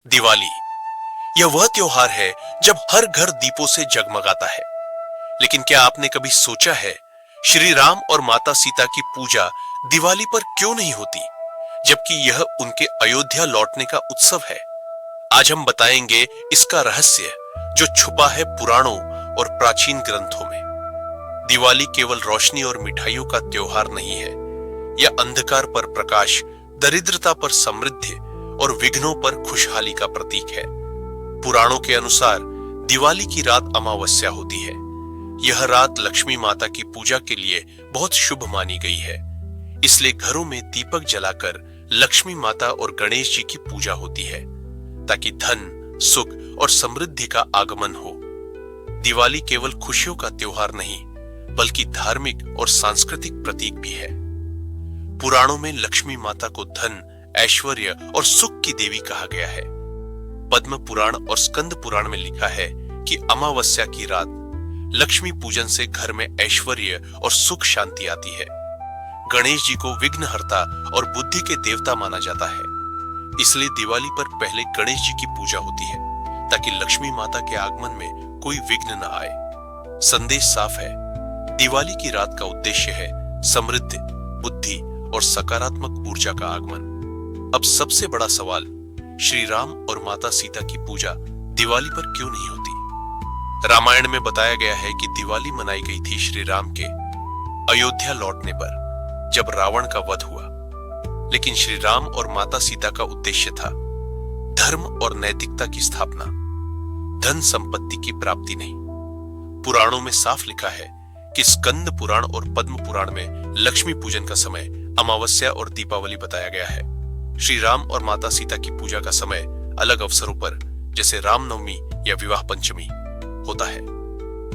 दिवाली यह वह त्योहार है जब हर घर दीपों से जगमगाता है। लेकिन क्या आपने कभी सोचा है, श्री राम और माता सीता की पूजा दिवाली पर क्यों नहीं होती, जबकि यह उनके अयोध्या लौटने का उत्सव है। आज हम बताएंगे इसका रहस्य, जो छुपा है पुराणों और प्राचीन ग्रंथों में। दिवाली केवल रोशनी और मिठाइयों का त्योहार नहीं है, यह अंधकार पर प्रकाश, दरिद्रता पर समृद्धि और विघ्नों पर खुशहाली का प्रतीक है। पुराणों के अनुसार दिवाली की रात अमावस्या होती है। यह रात लक्ष्मी माता की पूजा के लिए बहुत शुभ मानी गई है। इसलिए घरों में दीपक जलाकर लक्ष्मी माता और गणेश जी की पूजा होती है, ताकि धन, सुख और समृद्धि का आगमन हो। दिवाली केवल खुशियों का त्योहार नहीं, बल्कि धार्मिक और सांस्कृतिक प्रतीक भी है। पुराणों में लक्ष्मी माता को धन, ऐश्वर्य और सुख की देवी कहा गया है। पद्म पुराण और स्कंद पुराण में लिखा है कि अमावस्या की रात लक्ष्मी पूजन से घर में ऐश्वर्य और सुख शांति आती है। गणेश जी को विघ्नहर्ता और बुद्धि के देवता माना जाता है। इसलिए दिवाली पर पहले गणेश जी की पूजा होती है, ताकि लक्ष्मी माता के आगमन में कोई विघ्न न आए। संदेश साफ है, दिवाली की रात का उद्देश्य है समृद्धि, बुद्धि और सकारात्मक ऊर्जा का आगमन। अब सबसे बड़ा सवाल, श्री राम और माता सीता की पूजा दिवाली पर क्यों नहीं होती? रामायण में बताया गया है कि दिवाली मनाई गई थी श्री राम के अयोध्या लौटने पर, जब रावण का वध हुआ। लेकिन श्री राम और माता सीता का उद्देश्य था धर्म और नैतिकता की स्थापना, धन संपत्ति की प्राप्ति नहीं। पुराणों में साफ लिखा है कि स्कंद पुराण और पद्म पुराण में लक्ष्मी पूजन का समय अमावस्या और दीपावली बताया गया है। श्री राम और माता सीता की पूजा का समय अलग अवसरों पर, जैसे रामनवमी या विवाह पंचमी, होता है।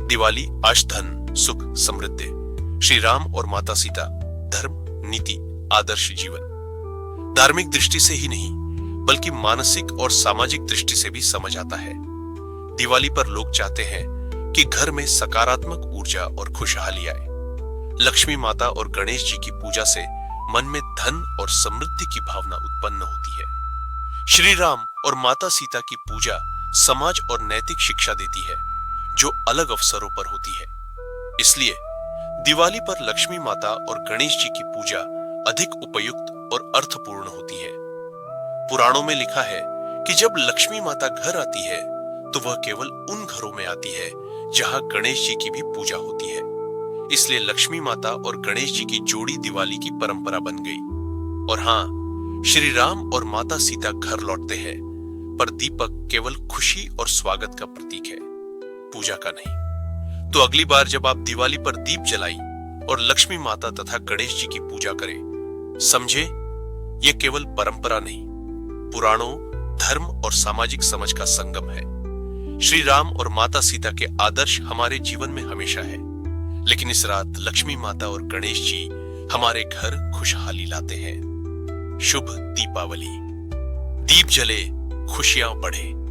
दिवाली आश, धन, सुख, समृद्धि। श्री राम और माता सीता धर्म, नीति, आदर्श जीवन। धार्मिक दृष्टि से ही नहीं, बल्कि मानसिक और सामाजिक दृष्टि से भी समझ आता है। दिवाली पर लोग चाहते हैं कि घर में सकारात्मक ऊर्जा और खुशहाली आए। लक्ष्मी माता और गणेश जी की पूजा से मन में धन और समृद्धि की भावना उत्पन्न होती है। श्री राम और माता सीता की पूजा समाज और नैतिक शिक्षा देती है, जो अलग अवसरों पर होती है। इसलिए दिवाली पर लक्ष्मी माता और गणेश जी की पूजा अधिक उपयुक्त और अर्थपूर्ण होती है। पुराणों में लिखा है कि जब लक्ष्मी माता घर आती है, तो वह केवल उन घरों में आती है जहां गणेश जी की भी पूजा होती है। इसलिए लक्ष्मी माता और गणेश जी की जोड़ी दिवाली की परंपरा बन गई। और हां, श्री राम और माता सीता घर लौटते हैं, पर दीपक केवल खुशी और स्वागत का प्रतीक है, पूजा का नहीं। तो अगली बार जब आप दिवाली पर दीप जलाएं और लक्ष्मी माता तथा गणेश जी की पूजा करें, समझे, यह केवल परंपरा नहीं, पुराणों, धर्म और सामाजिक समझ का संगम है। श्री राम और माता सीता के आदर्श हमारे जीवन में हमेशा है, लेकिन इस रात लक्ष्मी माता और गणेश जी हमारे घर खुशहाली लाते हैं। शुभ दीपावली। दीप जले, खुशियां बढ़े।